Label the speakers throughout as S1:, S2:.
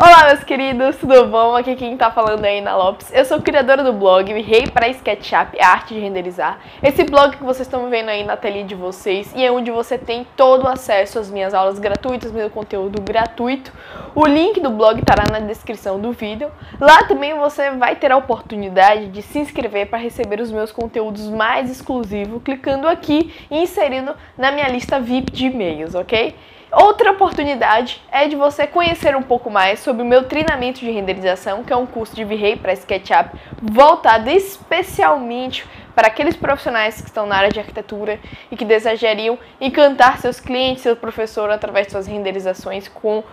S1: Olá, meus queridos, tudo bom? Aqui quem tá falando é Ina Lopes. Eu sou criadora do blog Virrei para SketchUp, a arte de renderizar. Esse blog que vocês estão vendo aí na telinha de vocês e é onde você tem todo o acesso às minhas aulas gratuitas, meu conteúdo gratuito. O link do blog estará na descrição do vídeo. Lá também você vai ter a oportunidade de se inscrever para receber os meus conteúdos mais exclusivos, clicando aqui e inserindo na minha lista VIP de e-mails, ok? Outra oportunidade é de você conhecer um pouco mais sobre o meu treinamento de renderização, que é um curso de Virrei para SketchUp, voltado especialmente para aqueles profissionais que estão na área de arquitetura e que desejariam encantar seus clientes, seu professor, através de suas renderizações com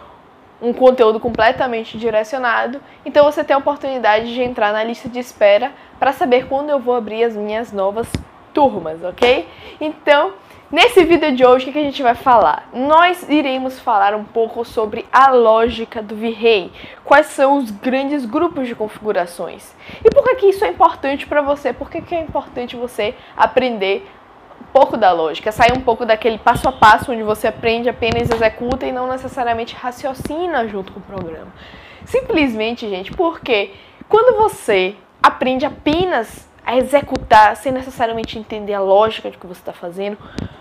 S1: um conteúdo completamente direcionado. Então você tem a oportunidade de entrar na lista de espera para saber quando eu vou abrir as minhas novas turmas, ok? Então, nesse vídeo de hoje, o que a gente vai falar? Nós iremos falar um pouco sobre a lógica do Virrei, quais são os grandes grupos de configurações. E por que isso é importante para você? Por que é importante você aprender um pouco da lógica, sair um pouco daquele passo a passo onde você aprende, apenas executa e não necessariamente raciocina junto com o programa. Simplesmente, gente, porque quando você aprende apenas a executar sem necessariamente entender a lógica de que você está fazendo,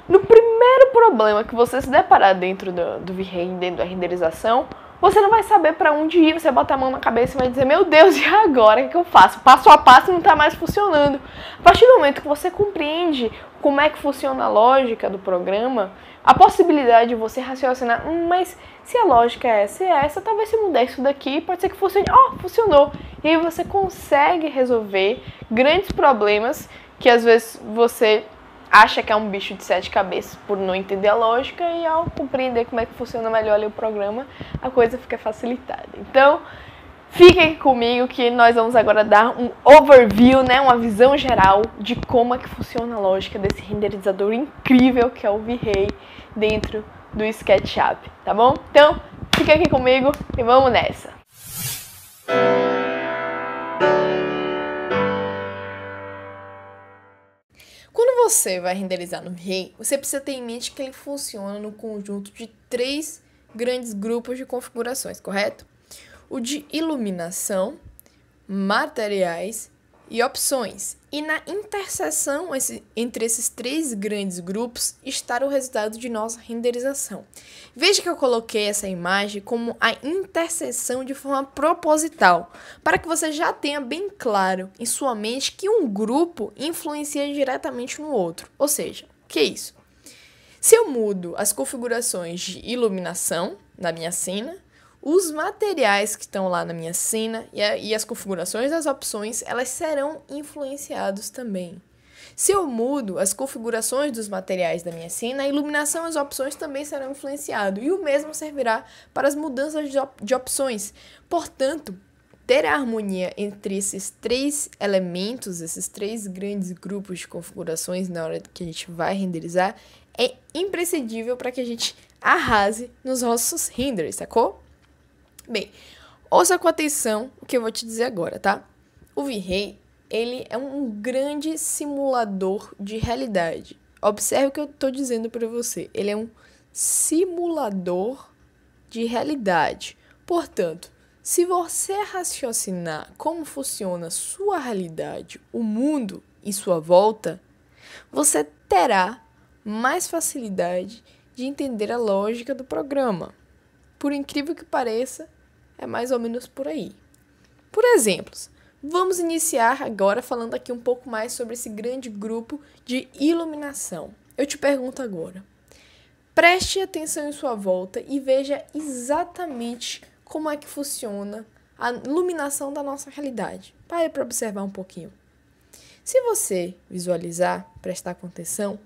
S1: no primeiro problema que você se deparar dentro do Virrei, dentro da renderização, você não vai saber para onde ir, você bota a mão na cabeça e vai dizer, meu Deus, e agora? O que eu faço? Passo a passo não está mais funcionando. A partir do momento que você compreende como é que funciona a lógica do programa, a possibilidade de você raciocinar, mas se a lógica é essa, talvez se mudar isso daqui, pode ser que funcione. Funcionou! E aí você consegue resolver grandes problemas que às vezes você acha que é um bicho de 7 cabeças por não entender a lógica, e ao compreender como é que funciona melhor ali o programa, a coisa fica facilitada. Então, fiquem aqui comigo que nós vamos agora dar um overview, né, uma visão geral de como é que funciona a lógica desse renderizador incrível que é o Virrei dentro do SketchUp, tá bom? Então, fica aqui comigo e vamos nessa! Quando você vai renderizar no Virrei, você precisa ter em mente que ele funciona no conjunto de 3 grandes grupos de configurações, correto? O de iluminação, materiais e opções. E na interseção entre esses 3 grandes grupos está o resultado de nossa renderização. Veja que eu coloquei essa imagem como a interseção de forma proposital, para que você já tenha bem claro em sua mente que um grupo influencia diretamente no outro. Ou seja, o que é isso? Se eu mudo as configurações de iluminação na minha cena, os materiais que estão lá na minha cena e as configurações das opções, elas serão influenciados também. Se eu mudo as configurações dos materiais da minha cena, a iluminação e as opções também serão influenciados. E o mesmo servirá para as mudanças de opções. Portanto, ter a harmonia entre esses 3 elementos, esses 3 grandes grupos de configurações na hora que a gente vai renderizar, é imprescindível para que a gente arrase nos nossos renders, sacou? Bem, ouça com atenção o que eu vou te dizer agora, tá? O Virrei, ele é um grande simulador de realidade. Observe o que eu estou dizendo para você. Ele é um simulador de realidade. Portanto, se você raciocinar como funciona a sua realidade, o mundo em sua volta, você terá mais facilidade de entender a lógica do programa. Por incrível que pareça, é mais ou menos por aí. Por exemplos, vamos iniciar agora falando aqui um pouco mais sobre esse grande grupo de iluminação. Eu te pergunto agora, preste atenção em sua volta e veja exatamente como é que funciona a iluminação da nossa realidade. Pare para observar um pouquinho. Se você visualizar, prestar atenção,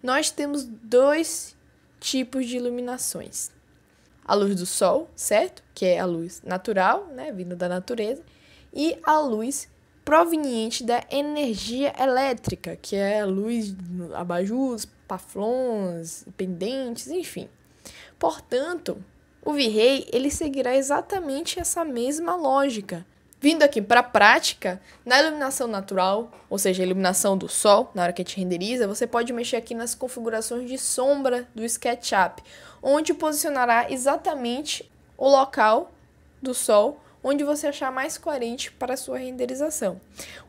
S1: nós temos 2 tipos de iluminações. A luz do sol, certo? Que é a luz natural, né, vinda da natureza, e a luz proveniente da energia elétrica, que é a luz abajus, paflons, pendentes, enfim. Portanto, o Virrei, ele seguirá exatamente essa mesma lógica. Vindo aqui para a prática, na iluminação natural, ou seja, a iluminação do sol, na hora que a gente renderiza, você pode mexer aqui nas configurações de sombra do SketchUp, onde posicionará exatamente o local do sol, onde você achar mais coerente para a sua renderização.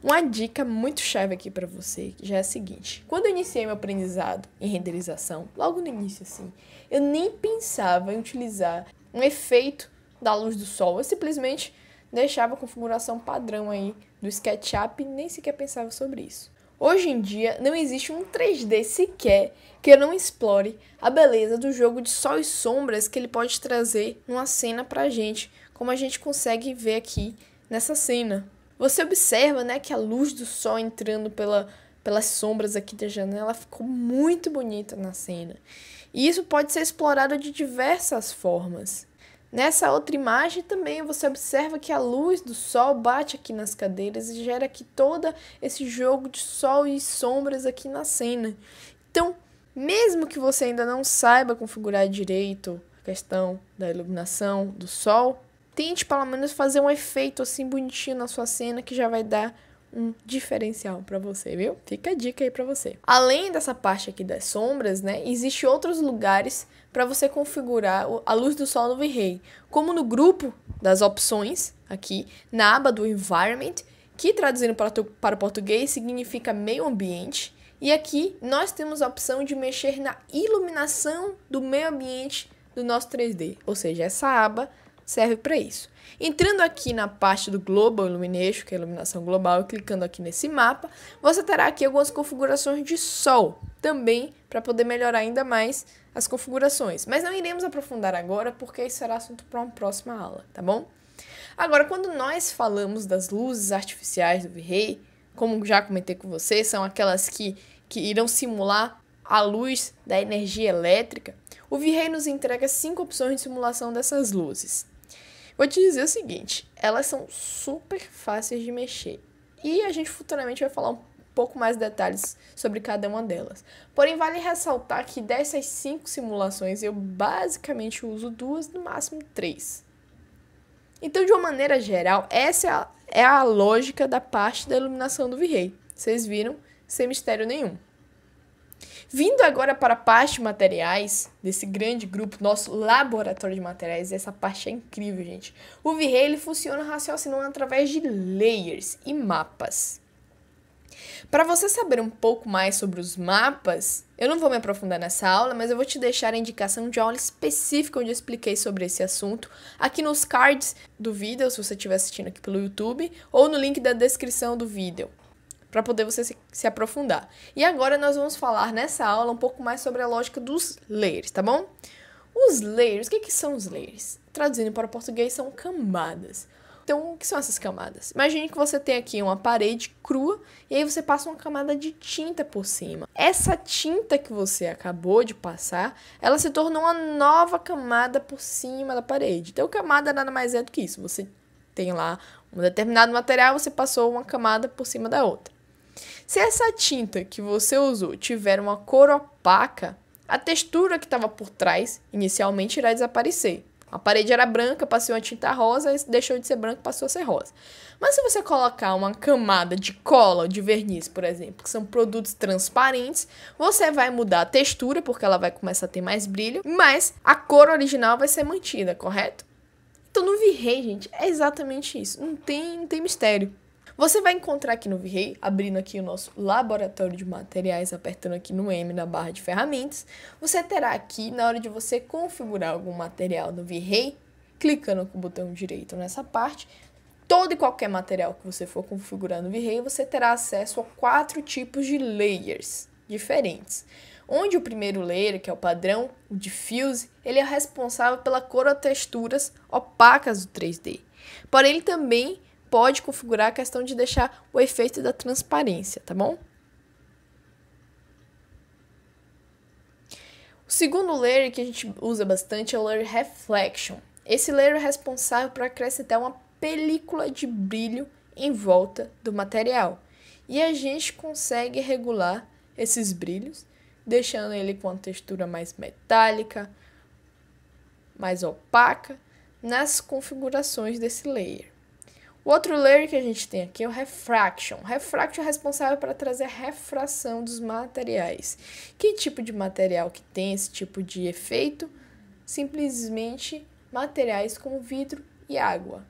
S1: Uma dica muito chave aqui para você já é a seguinte: quando eu iniciei meu aprendizado em renderização, logo no início assim, eu nem pensava em utilizar um efeito da luz do sol, eu simplesmente deixava a configuração padrão aí do SketchUp e nem sequer pensava sobre isso. Hoje em dia, não existe um 3D sequer que não explore a beleza do jogo de sol e sombras que ele pode trazer numa cena pra gente, como a gente consegue ver aqui nessa cena. Você observa, né, que a luz do sol entrando pelas sombras aqui da janela ficou muito bonita na cena. E isso pode ser explorado de diversas formas. Nessa outra imagem também você observa que a luz do sol bate aqui nas cadeiras e gera aqui todo esse jogo de sol e sombras aqui na cena. Então, mesmo que você ainda não saiba configurar direito a questão da iluminação do sol, tente pelo menos fazer um efeito assim bonitinho na sua cena que já vai dar um diferencial para você, viu? Fica a dica aí para você. Além dessa parte aqui das sombras, né, existe outros lugares para você configurar a luz do sol no V-Ray, como no grupo das opções, aqui na aba do Environment, que traduzindo para o português significa meio ambiente, e aqui nós temos a opção de mexer na iluminação do meio ambiente do nosso 3D, ou seja, essa aba serve para isso. Entrando aqui na parte do Global Illumination, que é a iluminação global, e clicando aqui nesse mapa, você terá aqui algumas configurações de sol, também para poder melhorar ainda mais as configurações. Mas não iremos aprofundar agora, porque isso será assunto para uma próxima aula, tá bom? Agora, quando nós falamos das luzes artificiais do V-Ray, como já comentei com vocês, são aquelas que irão simular a luz da energia elétrica, o V-Ray nos entrega 5 opções de simulação dessas luzes. Vou te dizer o seguinte, elas são super fáceis de mexer e a gente futuramente vai falar um pouco mais detalhes sobre cada uma delas. Porém, vale ressaltar que dessas 5 simulações eu basicamente uso 2, no máximo 3. Então, de uma maneira geral, essa é a lógica da parte da iluminação do V-Ray. Vocês viram? Sem mistério nenhum. Vindo agora para a parte de materiais, desse grande grupo, nosso laboratório de materiais, essa parte é incrível, gente. O V-Ray ele funciona raciocinando através de layers e mapas. Para você saber um pouco mais sobre os mapas, eu não vou me aprofundar nessa aula, mas eu vou te deixar a indicação de aula específica onde eu expliquei sobre esse assunto, aqui nos cards do vídeo, se você estiver assistindo aqui pelo YouTube, ou no link da descrição do vídeo, para poder você se aprofundar. E agora nós vamos falar nessa aula um pouco mais sobre a lógica dos layers, tá bom? Os layers, o que são os layers? Traduzindo para o português, são camadas. Então, o que são essas camadas? Imagine que você tem aqui uma parede crua e aí você passa uma camada de tinta por cima. Essa tinta que você acabou de passar, ela se tornou uma nova camada por cima da parede. Então, camada nada mais é do que isso. Você tem lá um determinado material, você passou uma camada por cima da outra. Se essa tinta que você usou tiver uma cor opaca, a textura que estava por trás inicialmente irá desaparecer. A parede era branca, passou a tinta rosa, e deixou de ser branca, passou a ser rosa. Mas se você colocar uma camada de cola ou de verniz, por exemplo, que são produtos transparentes, você vai mudar a textura, porque ela vai começar a ter mais brilho, mas a cor original vai ser mantida, correto? Então no V-Ray, gente, é exatamente isso. Não tem mistério. Você vai encontrar aqui no V-Ray, abrindo aqui o nosso laboratório de materiais, apertando aqui no M na barra de ferramentas, você terá aqui, na hora de você configurar algum material no V-Ray, clicando com o botão direito nessa parte, todo e qualquer material que você for configurar no V-Ray, você terá acesso a 4 tipos de layers diferentes. Onde o primeiro layer, que é o padrão, o diffuse, ele é responsável pela cor ou texturas opacas do 3D. Porém, ele também pode configurar a questão de deixar o efeito da transparência, tá bom? O segundo layer que a gente usa bastante é o layer Reflection. Esse layer é responsável por acrescentar uma película de brilho em volta do material. E a gente consegue regular esses brilhos, deixando ele com uma textura mais metálica, mais opaca, nas configurações desse layer. O outro layer que a gente tem aqui é o Refraction. O Refraction é responsável para trazer a refração dos materiais. Que tipo de material que tem esse tipo de efeito? Simplesmente materiais como vidro e água.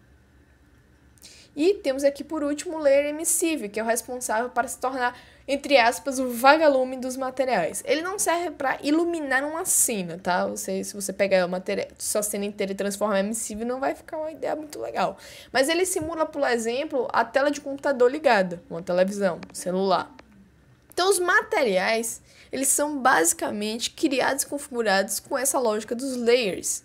S1: E temos aqui, por último, o layer emissive, que é o responsável para se tornar, entre aspas, o vagalume dos materiais. Ele não serve para iluminar uma cena, tá? Se você pegar sua cena inteira e transformar em emissive, não vai ficar uma ideia muito legal. Mas ele simula, por exemplo, a tela de computador ligada, uma televisão, um celular. Então, os materiais, eles são basicamente criados e configurados com essa lógica dos layers.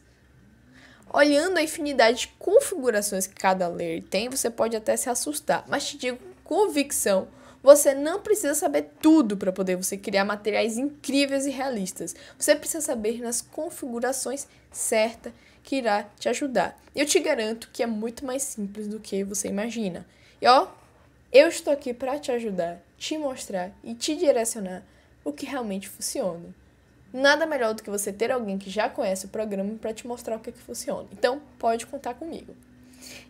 S1: Olhando a infinidade de configurações que cada layer tem, você pode até se assustar, mas te digo com convicção, você não precisa saber tudo para poder você criar materiais incríveis e realistas. Você precisa saber nas configurações certas que irá te ajudar. Eu te garanto que é muito mais simples do que você imagina. E eu estou aqui para te ajudar, te mostrar e te direcionar o que realmente funciona. Nada melhor do que você ter alguém que já conhece o programa para te mostrar o que funciona. Então, pode contar comigo.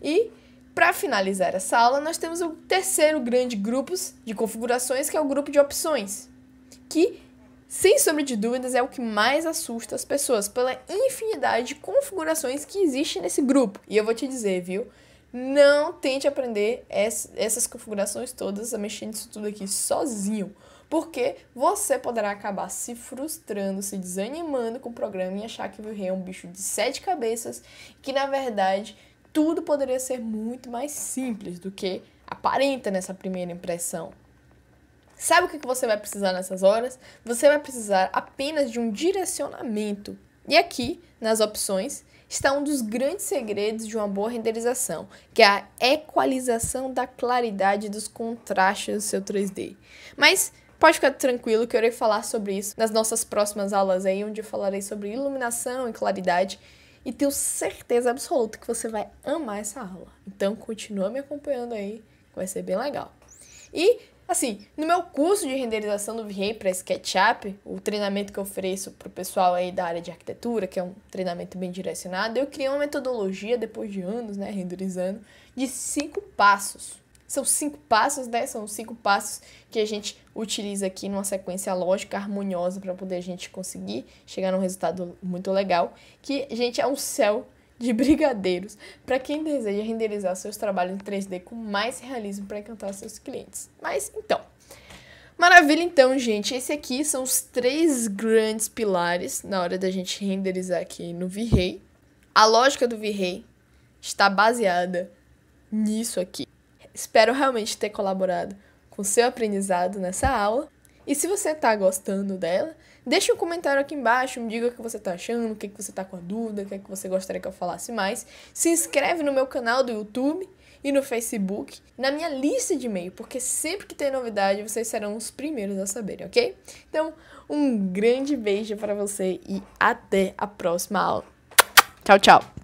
S1: E, para finalizar essa aula, nós temos o terceiro grande grupo de configurações, que é o grupo de opções, que, sem sombra de dúvidas, é o que mais assusta as pessoas, pela infinidade de configurações que existem nesse grupo. E eu vou te dizer, viu? Não tente aprender essas configurações todas, a mexer nisso tudo aqui sozinho. Porque você poderá acabar se frustrando, se desanimando com o programa e achar que o V-Ray é um bicho de 7 cabeças, que na verdade tudo poderia ser muito mais simples do que aparenta nessa primeira impressão. Sabe o que você vai precisar nessas horas? Você vai precisar apenas de um direcionamento. E aqui, nas opções, está um dos grandes segredos de uma boa renderização, que é a equalização da claridade dos contrastes do seu 3D. Mas pode ficar tranquilo que eu irei falar sobre isso nas nossas próximas aulas aí, onde eu falarei sobre iluminação e claridade, e tenho certeza absoluta que você vai amar essa aula. Então, continua me acompanhando aí, que vai ser bem legal. E, assim, no meu curso de renderização do V-Ray para SketchUp, o treinamento que eu ofereço para o pessoal aí da área de arquitetura, que é um treinamento bem direcionado, eu criei uma metodologia, depois de anos, né, renderizando, de 5 passos. São 5 passos, né? São 5 passos que a gente utiliza aqui numa sequência lógica, harmoniosa, para poder a gente conseguir chegar num resultado muito legal, que, gente, é um céu de brigadeiros para quem deseja renderizar seus trabalhos em 3D com mais realismo para encantar seus clientes. Mas, então, maravilha, então, gente. Esse aqui são os 3 grandes pilares na hora da gente renderizar aqui no V-Ray. A lógica do V-Ray está baseada nisso aqui. Espero realmente ter colaborado com o seu aprendizado nessa aula. E se você está gostando dela, deixe um comentário aqui embaixo, me diga o que você está achando, o que você está com a dúvida, o que você gostaria que eu falasse mais. Se inscreve no meu canal do YouTube e no Facebook, na minha lista de e-mail, porque sempre que tem novidade, vocês serão os primeiros a saberem, ok? Então, um grande beijo para você e até a próxima aula. Tchau, tchau!